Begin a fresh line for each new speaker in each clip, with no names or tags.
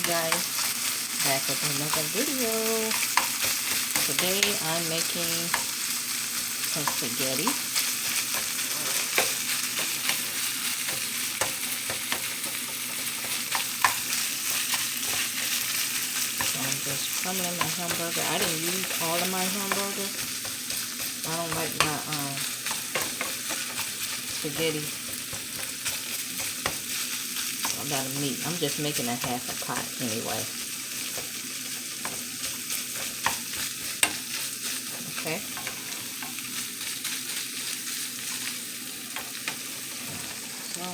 you guys back with another video. Today I'm making some spaghetti. So I'm just crumbling my hamburger. I didn't use all of my hamburgers. I don't like my spaghetti a lot of meat. I'm just making a half a pot anyway. Okay. So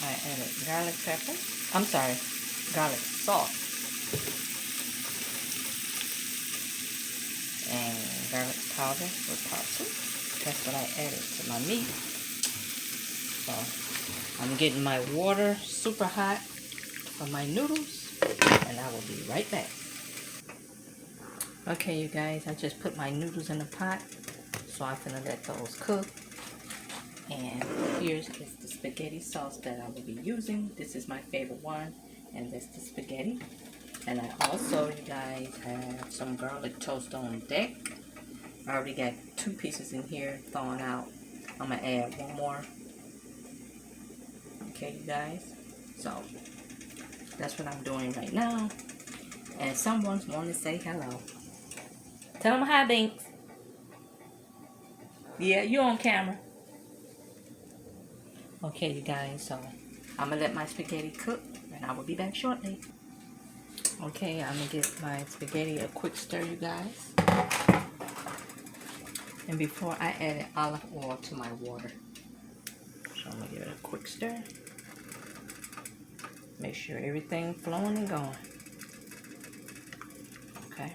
I added garlic pepper. I'm sorry, garlic salt. And garlic powder with parsley. That's what I added to my meat. So I'm getting my water super hot for my noodles, and I will be right back. Okay, you guys, I just put my noodles in the pot, so I'm gonna let those cook. And here's the spaghetti sauce that I will be using. This is my favorite one, and this is the spaghetti. And I also, you guys, have some garlic toast on deck. I already got 2 pieces in here thawing out. I'm gonna add 1 more. Okay, you guys. So that's what I'm doing right now. And someone's want to say hello. Tell them hi, Binks. Yeah, you're on camera. Okay, you guys. So I'm gonna let my spaghetti cook, and I will be back shortly. Okay, I'm gonna give my spaghetti a quick stir, you guys. And before I added olive oil to my water. So I'm gonna give it a quick stir. Make sure everything flowing and going. Okay.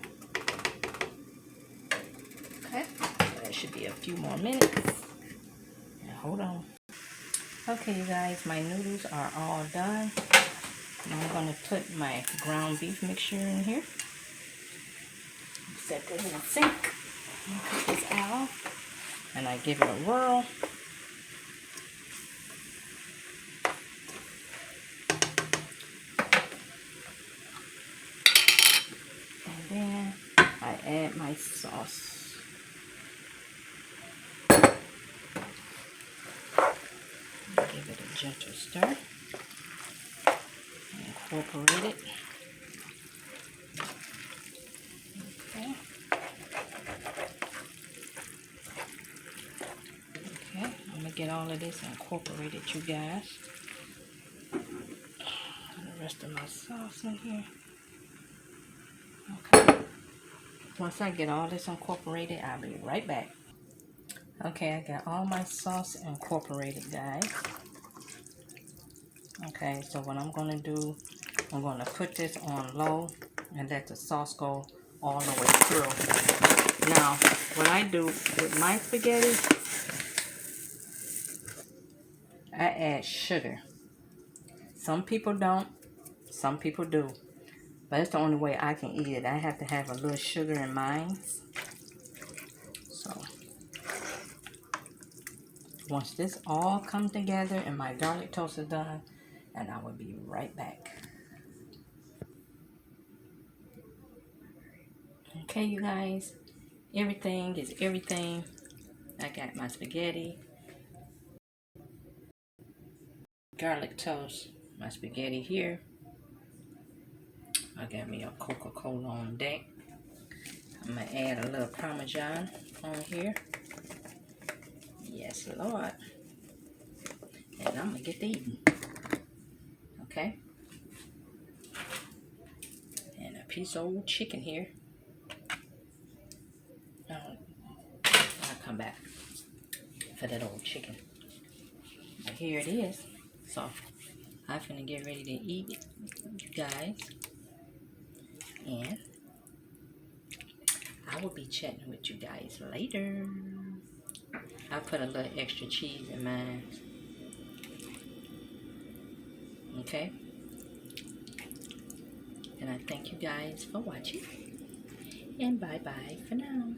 Okay. So that should be a few more minutes. Now hold on. Okay, you guys, my noodles are all done. Now I'm gonna put my ground beef mixture in here. Set this in the sink. Cut this out. And I give it a whirl. And then I add my sauce. Give it a gentle stir. And incorporate it. Okay. Okay, I'm gonna get all of this incorporated, you guys. The rest of my sauce in here. Okay. Once I get all this incorporated, I'll be right back. Okay, I got all my sauce incorporated, guys. Okay, so what I'm gonna do, I'm gonna put this on low and let the sauce go all the way through. Now, what I do with my spaghetti, I add sugar. Some people don't, some people do. But it's the only way I can eat it. I have to have a little sugar in mine. So, once this all comes together and my garlic toast is done, and I will be right back. Okay, you guys, everything is everything. I got my spaghetti, garlic toast, my spaghetti here. I got me a Coca-Cola on deck. I'm going to add a little Parmesan on here. Yes, Lord. And I'm going to get to eating. Okay. And a piece of old chicken here. I'll come back for that old chicken. But here it is. So, I'm finna get ready to eat it, you guys. And I will be chatting with you guys later. I put a little extra cheese in mine. Okay? And I thank you guys for watching. And bye-bye for now.